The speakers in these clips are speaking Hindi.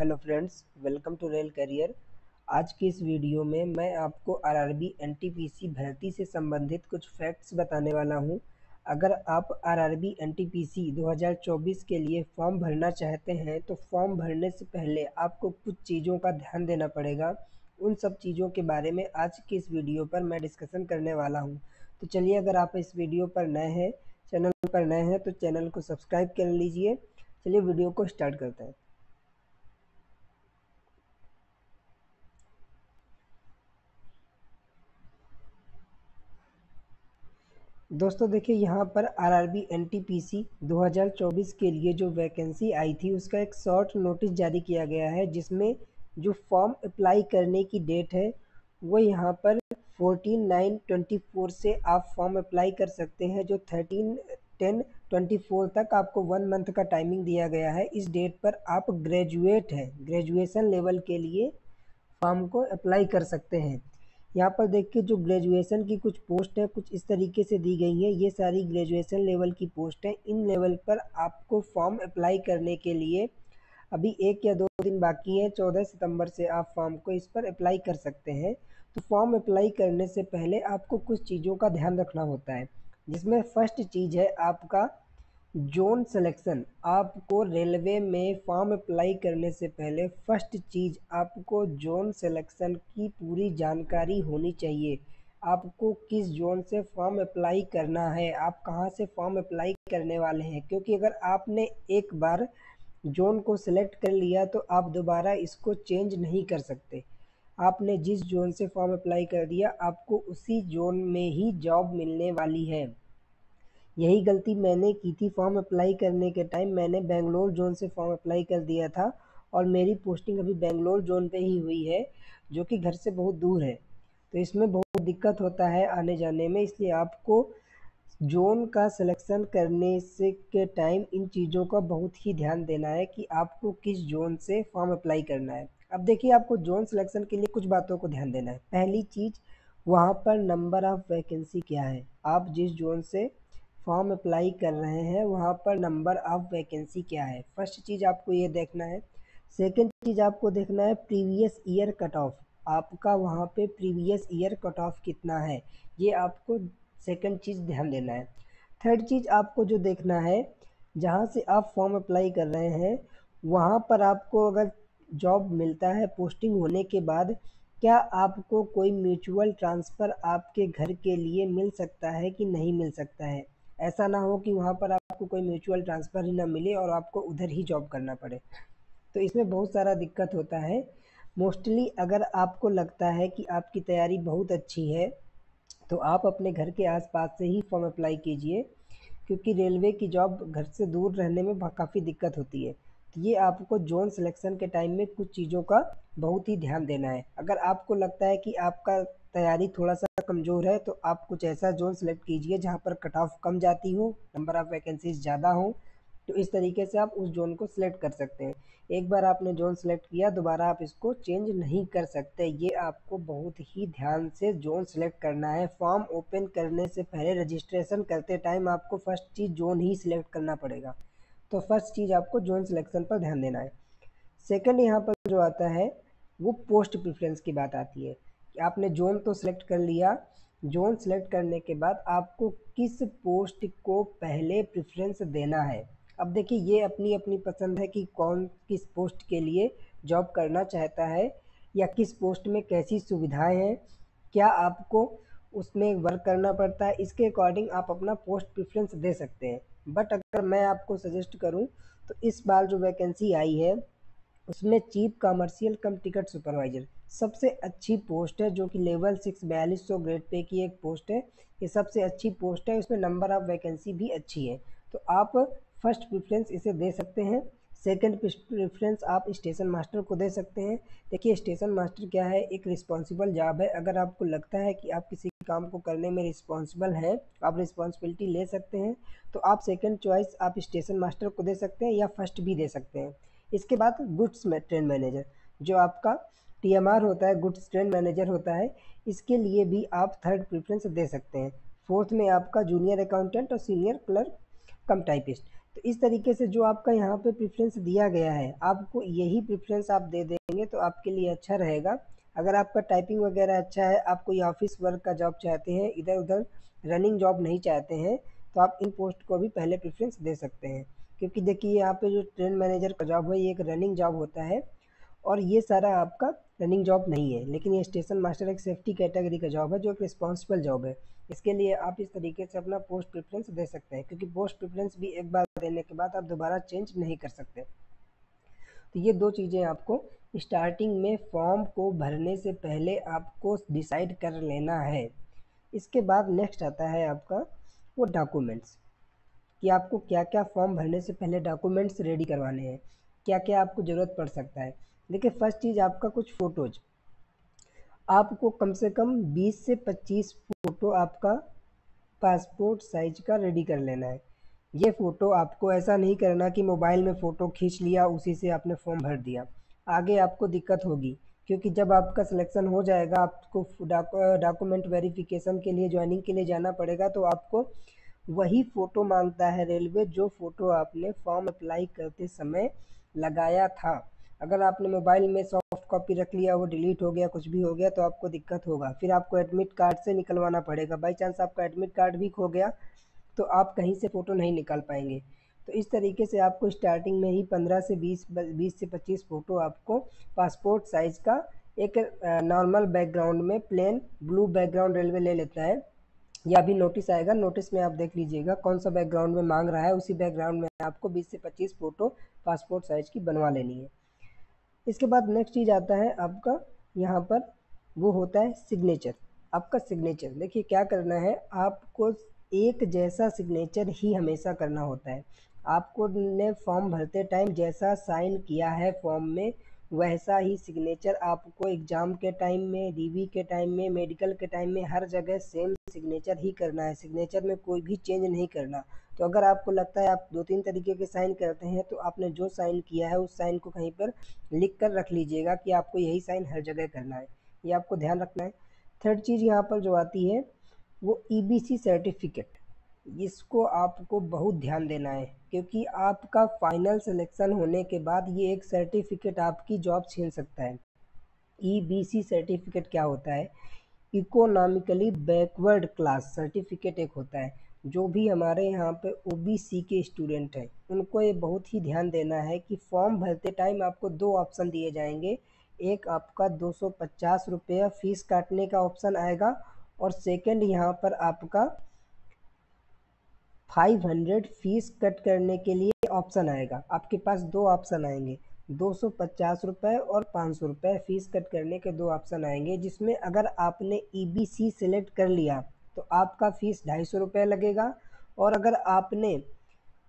Hello friends, welcome to Rail Career. आज की इस वीडियो में मैं आपको आरआरबी एनटीपीसी भर्ती से संबंधित कुछ फैक्ट्स बताने वाला हूं। अगर आप आरआरबी एनटीपीसी 2024 के लिए फॉर्म भरना चाहते हैं तो फॉर्म भरने से पहले आपको कुछ चीज़ों का ध्यान देना पड़ेगा। उन सब चीज़ों के बारे में आज की इस वीडियो पर मैं डिस्कशन करने वाला हूँ। तो चलिए, अगर आप इस वीडियो पर नए हैं, चैनल पर नए हैं तो चैनल को सब्सक्राइब कर लीजिए। चलिए वीडियो को स्टार्ट करते हैं। दोस्तों देखिए, यहाँ पर आरआरबी एनटीपीसी 2024 के लिए जो वैकेंसी आई थी उसका एक शॉर्ट नोटिस जारी किया गया है, जिसमें जो फॉर्म अप्लाई करने की डेट है वो यहाँ पर 14/9/24 से आप फॉर्म अप्लाई कर सकते हैं। जो 13/10/24 तक आपको 1 मंथ का टाइमिंग दिया गया है। इस डेट पर आप ग्रेजुएशन लेवल के लिए फॉर्म को अप्लाई कर सकते हैं। यहाँ पर देखिए, जो ग्रेजुएशन की कुछ पोस्ट है कुछ इस तरीके से दी गई है। ये सारी ग्रेजुएशन लेवल की पोस्ट है। इन लेवल पर आपको फॉर्म अप्लाई करने के लिए अभी 1 या 2 दिन बाकी है। 14 सितंबर से आप फॉर्म को इस पर अप्लाई कर सकते हैं। तो फॉर्म अप्लाई करने से पहले आपको कुछ चीज़ों का ध्यान रखना होता है, जिसमें फर्स्ट चीज़ है आपका जोन सिलेक्शन। आपको रेलवे में फॉर्म अप्लाई करने से पहले फर्स्ट चीज़ आपको जोन सिलेक्शन की पूरी जानकारी होनी चाहिए। आपको किस जोन से फॉर्म अप्लाई करना है, आप कहां से फॉर्म अप्लाई करने वाले हैं, क्योंकि अगर आपने एक बार जोन को सिलेक्ट कर लिया तो आप दोबारा इसको चेंज नहीं कर सकते। आपने जिस जोन से फॉर्म अप्लाई कर दिया आपको उसी जोन में ही जॉब मिलने वाली है। यही गलती मैंने की थी। फॉर्म अप्लाई करने के टाइम मैंने बेंगलोर जोन से फॉर्म अप्लाई कर दिया था और मेरी पोस्टिंग अभी बेंगलोर जोन पे ही हुई है, जो कि घर से बहुत दूर है। तो इसमें बहुत दिक्कत होता है आने जाने में, इसलिए आपको जोन का सिलेक्शन करने से के टाइम इन चीज़ों का बहुत ही ध्यान देना है कि आपको किस जोन से फॉर्म अप्लाई करना है। अब देखिए, आपको जोन सिलेक्शन के लिए कुछ बातों को ध्यान देना है। पहली चीज़, वहाँ पर नंबर ऑफ़ वैकेंसी क्या है। आप जिस जोन से फॉर्म अप्लाई कर रहे हैं वहाँ पर नंबर ऑफ़ वैकेंसी क्या है, फर्स्ट चीज़ आपको ये देखना है। सेकंड चीज़ आपको देखना है प्रीवियस ईयर कट ऑफ। आपका वहाँ पे प्रीवियस ईयर कट ऑफ कितना है, ये आपको सेकंड चीज़ ध्यान देना है। थर्ड चीज़ आपको जो देखना है, जहाँ से आप फॉर्म अप्लाई कर रहे हैं वहाँ पर आपको अगर जॉब मिलता है पोस्टिंग होने के बाद, क्या आपको कोई म्यूचुअल ट्रांसफ़र आपके घर के लिए मिल सकता है कि नहीं मिल सकता है। ऐसा ना हो कि वहाँ पर आपको कोई म्यूचुअल ट्रांसफ़र ही ना मिले और आपको उधर ही जॉब करना पड़े। तो इसमें बहुत सारा दिक्कत होता है। मोस्टली अगर आपको लगता है कि आपकी तैयारी बहुत अच्छी है तो आप अपने घर के आसपास से ही फॉर्म अप्लाई कीजिए, क्योंकि रेलवे की जॉब घर से दूर रहने में काफ़ी दिक्कत होती है। तो ये आपको जोन सिलेक्शन के टाइम में कुछ चीज़ों का बहुत ही ध्यान देना है। अगर आपको लगता है कि आपका तैयारी थोड़ा सा कमज़ोर है तो आप कुछ ऐसा जोन सेलेक्ट कीजिए जहाँ पर कट ऑफ कम जाती हो, नंबर ऑफ़ वैकेंसीज ज़्यादा हो। तो इस तरीके से आप उस जोन को सिलेक्ट कर सकते हैं। एक बार आपने जोन सेलेक्ट किया दोबारा आप इसको चेंज नहीं कर सकते। ये आपको बहुत ही ध्यान से जोन सेलेक्ट करना है। फॉर्म ओपन करने से पहले रजिस्ट्रेशन करते टाइम आपको फर्स्ट चीज़ जोन ही सिलेक्ट करना पड़ेगा। तो फर्स्ट चीज़ आपको जोन सिलेक्शन पर ध्यान देना है। सेकंड यहाँ पर जो आता है वो पोस्ट प्रेफरेंस की बात आती है कि आपने जोन तो सिलेक्ट कर लिया, जोन सेलेक्ट करने के बाद आपको किस पोस्ट को पहले प्रेफरेंस देना है। अब देखिए, ये अपनी अपनी पसंद है कि कौन किस पोस्ट के लिए जॉब करना चाहता है या किस पोस्ट में कैसी सुविधाएं हैं, क्या आपको उसमें वर्क करना पड़ता है। इसके अकॉर्डिंग आप अपना पोस्ट प्रेफरेंस दे सकते हैं। बट अगर मैं आपको सजेस्ट करूं तो इस बार जो वैकेंसी आई है उसमें चीफ कमर्शियल कम टिकट सुपरवाइजर सबसे अच्छी पोस्ट है, जो कि लेवल 6 4200 ग्रेड पे की एक पोस्ट है। ये सबसे अच्छी पोस्ट है, इसमें नंबर ऑफ वैकेंसी भी अच्छी है। तो आप फर्स्ट प्रेफरेंस इसे दे सकते हैं। सेकंड प्रेफरेंस आप स्टेशन मास्टर को दे सकते हैं। देखिए, स्टेशन मास्टर क्या है, एक रिस्पॉन्सिबल जॉब है। अगर आपको लगता है कि आप किसी काम को करने में रिस्पॉन्सिबल हैं, आप रिस्पॉन्सिबिलिटी ले सकते हैं, तो आप सेकंड चॉइस आप स्टेशन मास्टर को दे सकते हैं या फर्स्ट भी दे सकते हैं। इसके बाद गुड्स ट्रेन मैनेजर, जो आपका टीएमआर होता है, गुड्स ट्रेन मैनेजर होता है, इसके लिए भी आप थर्ड प्रेफरेंस दे सकते हैं। फोर्थ में आपका जूनियर अकाउंटेंट और सीनियर क्लर्क कम टाइपिस्ट, तो इस तरीके से जो आपका यहाँ पे प्रेफरेंस दिया गया है, आपको यही प्रेफरेंस आप दे देंगे तो आपके लिए अच्छा रहेगा। अगर आपका टाइपिंग वगैरह अच्छा है, आप कोई ऑफिस वर्क का जॉब चाहते हैं, इधर उधर रनिंग जॉब नहीं चाहते हैं, तो आप इन पोस्ट को भी पहले प्रेफरेंस दे सकते हैं। क्योंकि देखिए यहाँ पे जो ट्रेन मैनेजर का जॉब है, ये एक रनिंग जॉब होता है और ये सारा आपका रनिंग जॉब नहीं है। लेकिन ये स्टेशन मास्टर एक सेफ्टी कैटेगरी का जॉब है, जो एक रिस्पॉन्सिबल जॉब है। इसके लिए आप इस तरीके से अपना पोस्ट प्रेफरेंस दे सकते हैं, क्योंकि पोस्ट प्रेफरेंस भी एक बार देने के बाद आप दोबारा चेंज नहीं कर सकते। तो ये दो चीज़ें आपको स्टार्टिंग में फॉर्म को भरने से पहले आपको डिसाइड कर लेना है। इसके बाद नेक्स्ट आता है आपका वो डॉक्यूमेंट्स, कि आपको क्या क्या फॉर्म भरने से पहले डॉक्यूमेंट्स रेडी करवाने हैं, क्या क्या आपको ज़रूरत पड़ सकता है। देखिए फर्स्ट चीज़ आपका कुछ फ़ोटोज़, आपको कम से कम 20 से 25 फ़ोटो आपका पासपोर्ट साइज का रेडी कर लेना है। ये फ़ोटो आपको ऐसा नहीं करना कि मोबाइल में फ़ोटो खींच लिया उसी से आपने फॉर्म भर दिया, आगे आपको दिक्कत होगी। क्योंकि जब आपका सिलेक्शन हो जाएगा, आपको डॉक्यूमेंट वेरिफिकेशन के लिए ज्वाइनिंग के लिए जाना पड़ेगा, तो आपको वही फ़ोटो मांगता है रेलवे जो फ़ोटो आपने फॉर्म अप्लाई करते समय लगाया था। अगर आपने मोबाइल में सॉफ्ट कॉपी रख लिया, वो डिलीट हो गया, कुछ भी हो गया, तो आपको दिक्कत होगा। फिर आपको एडमिट कार्ड से निकलवाना पड़ेगा। बाई चांस आपका एडमिट कार्ड भी खो गया तो आप कहीं से फ़ोटो नहीं निकाल पाएंगे। तो इस तरीके से आपको स्टार्टिंग में ही 15 से 20 से 25 फ़ोटो आपको पासपोर्ट साइज़ का एक नॉर्मल बैकग्राउंड में, प्लेन ब्लू बैकग्राउंड रेलवे ले लेता है। या अभी नोटिस आएगा, नोटिस में आप देख लीजिएगा कौन सा बैकग्राउंड में मांग रहा है, उसी बैकग्राउंड में आपको 20 से 25 फ़ोटो पासपोर्ट साइज़ की बनवा लेनी है। इसके बाद नेक्स्ट चीज़ आता है आपका यहाँ पर, वो होता है सिग्नेचर। आपका सिग्नेचर देखिए क्या करना है, आपको एक जैसा सिग्नेचर ही हमेशा करना होता है। आपको ने फॉर्म भरते टाइम जैसा साइन किया है फॉर्म में, वैसा ही सिग्नेचर आपको एग्ज़ाम के टाइम में, डीवी के टाइम में, मेडिकल के टाइम में, हर जगह सेम सिग्नेचर ही करना है। सिग्नेचर में कोई भी चेंज नहीं करना। तो अगर आपको लगता है आप 2-3 तरीके के साइन करते हैं, तो आपने जो साइन किया है उस साइन को कहीं पर लिख कर रख लीजिएगा कि आपको यही साइन हर जगह करना है। ये आपको ध्यान रखना है। थर्ड चीज़ यहाँ पर जो आती है वो ईबीसी सर्टिफिकेट। इसको आपको बहुत ध्यान देना है, क्योंकि आपका फाइनल सिलेक्शन होने के बाद ये एक सर्टिफिकेट आपकी जॉब छीन सकता है। ईबीसी सर्टिफिकेट क्या होता है? इकोनॉमिकली बैकवर्ड क्लास सर्टिफिकेट एक होता है। जो भी हमारे यहाँ पे ओबीसी के स्टूडेंट हैं, उनको ये बहुत ही ध्यान देना है कि फॉर्म भरते टाइम आपको दो ऑप्शन दिए जाएंगे। एक आपका 250 रुपया फ़ीस काटने का ऑप्शन आएगा, और सेकंड यहाँ पर आपका 500 फ़ीस कट करने के लिए ऑप्शन आएगा। आपके पास दो ऑप्शन आएंगे, 250 रुपये और 500 रुपये फ़ीस कट करने के दो ऑप्शन आएंगे, जिसमें अगर आपने ईबीसी सेलेक्ट कर लिया तो आपका फ़ीस 250 रुपये लगेगा। और अगर आपने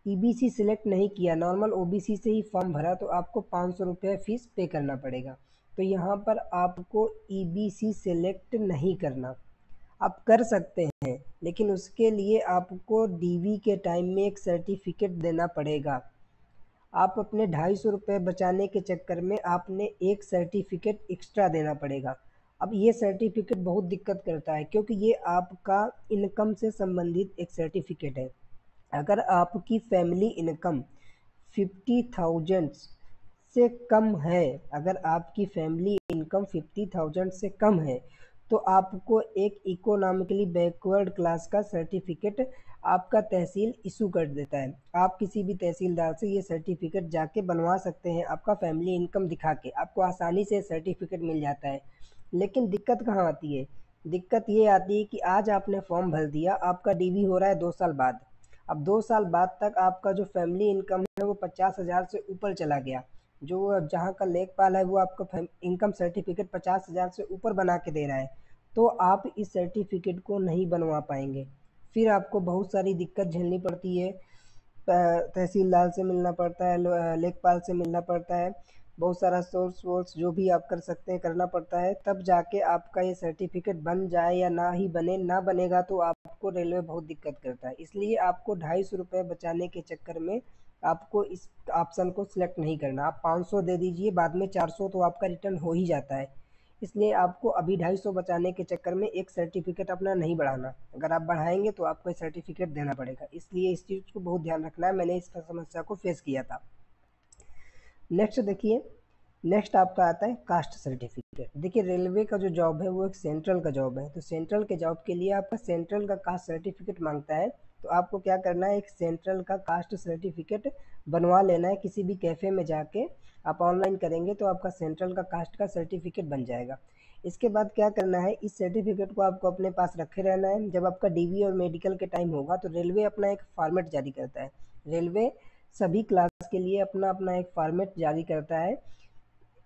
ईबीसी सिलेक्ट नहीं किया, नॉर्मल ओबीसी से ही फॉर्म भरा, तो आपको 500 रुपये फ़ीस पे करना पड़ेगा। तो यहाँ पर आपको ईबीसी सेलेक्ट नहीं करना, आप कर सकते हैं, लेकिन उसके लिए आपको डीवी के टाइम में एक सर्टिफिकेट देना पड़ेगा। आप अपने 250 रुपये बचाने के चक्कर में आपने एक सर्टिफिकेट एक्स्ट्रा देना पड़ेगा। अब ये सर्टिफिकेट बहुत दिक्कत करता है, क्योंकि ये आपका इनकम से संबंधित एक सर्टिफिकेट है। अगर आपकी फैमिली इनकम 50,000 से कम है, अगर आपकी फैमिली इनकम 50,000 से कम है, तो आपको एक इकोनॉमिकली बैकवर्ड क्लास का सर्टिफिकेट आपका तहसील इशू कर देता है। आप किसी भी तहसीलदार से ये सर्टिफिकेट जाके बनवा सकते हैं, आपका फैमिली इनकम दिखा के आपको आसानी से सर्टिफिकेट मिल जाता है। लेकिन दिक्कत कहाँ आती है? दिक्कत ये आती है कि आज आपने फॉर्म भर दिया, आपका डीवी हो रहा है 2 साल बाद। अब 2 साल बाद तक आपका जो फैमिली इनकम है वो 50,000 से ऊपर चला गया। जो जहाँ का लेखपाल है वो आपको इनकम सर्टिफिकेट 50,000 से ऊपर बना के दे रहा है, तो आप इस सर्टिफिकेट को नहीं बनवा पाएंगे। फिर आपको बहुत सारी दिक्कत झेलनी पड़ती है, तहसीलदार से मिलना पड़ता है, लेखपाल से मिलना पड़ता है, बहुत सारा सोर्स वोर्स जो भी आप कर सकते हैं करना पड़ता है, तब जाके आपका ये सर्टिफिकेट बन जाए या ना ही बने। ना बनेगा तो आपको रेलवे बहुत दिक्कत करता है। इसलिए आपको 250 रुपये बचाने के चक्कर में आपको इस ऑप्शन को सिलेक्ट नहीं करना। आप 500 दे दीजिए, बाद में 400 तो आपका रिटर्न हो ही जाता है। इसलिए आपको अभी 250 बचाने के चक्कर में एक सर्टिफिकेट अपना नहीं बढ़ाना। अगर आप बढ़ाएंगे तो आपको सर्टिफिकेट देना पड़ेगा, इसलिए इस चीज़ को बहुत ध्यान रखना है। मैंने इस समस्या को फेस किया था। नेक्स्ट देखिए, नेक्स्ट आपका आता है कास्ट सर्टिफिकेट। देखिए रेलवे का जो जॉब है वो एक सेंट्रल का जॉब है, तो सेंट्रल के जॉब के लिए आपका सेंट्रल का कास्ट सर्टिफिकेट मांगता है। तो आपको क्या करना है, एक सेंट्रल का कास्ट सर्टिफिकेट बनवा लेना है किसी भी कैफ़े में जाके। आप ऑनलाइन करेंगे तो आपका सेंट्रल का कास्ट का सर्टिफिकेट बन जाएगा। इसके बाद क्या करना है, इस सर्टिफिकेट को आपको अपने पास रखे रहना है। जब आपका डीवी और मेडिकल के टाइम होगा तो रेलवे अपना एक फॉर्मेट जारी करता है। रेलवे सभी क्लास के लिए अपना अपना एक फॉर्मेट जारी करता है।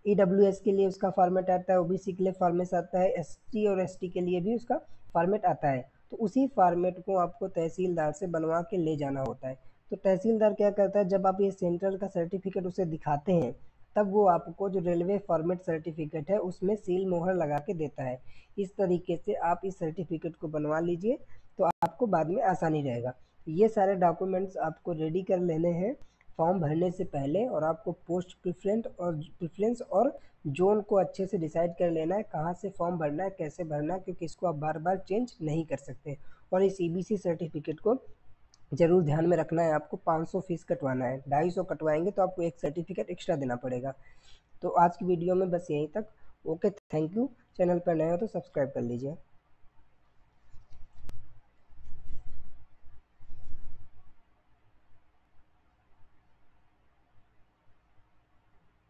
ईडब्ल्यूएस के लिए उसका फॉर्मेट आता है, ओबीसी के लिए फॉर्मेट आता है, एसटी और एसटी के लिए भी उसका फॉर्मेट आता है। तो उसी फॉर्मेट को आपको तहसीलदार से बनवा के ले जाना होता है। तो तहसीलदार क्या करता है, जब आप ये सेंट्रल का सर्टिफिकेट उसे दिखाते हैं तब वो आपको जो रेलवे फॉर्मेट सर्टिफिकेट है उसमें सील मोहर लगा के देता है। इस तरीके से आप इस सर्टिफिकेट को बनवा लीजिए तो आपको बाद में आसानी रहेगा। ये सारे डॉक्यूमेंट्स आपको रेडी कर लेने हैं फॉर्म भरने से पहले, और आपको पोस्ट प्रेफरेंस और जोन को अच्छे से डिसाइड कर लेना है कहाँ से फॉर्म भरना है, कैसे भरना है, क्योंकि इसको आप बार बार चेंज नहीं कर सकते। और इस ईबीसी सर्टिफिकेट को ज़रूर ध्यान में रखना है, आपको 500 फीस कटवाना है। 250 कटवाएंगे तो आपको एक सर्टिफिकेट एक्स्ट्रा देना पड़ेगा। तो आज की वीडियो में बस यहीं तक। Okay, thank you. चैनल पर नए हो तो सब्सक्राइब कर लीजिए।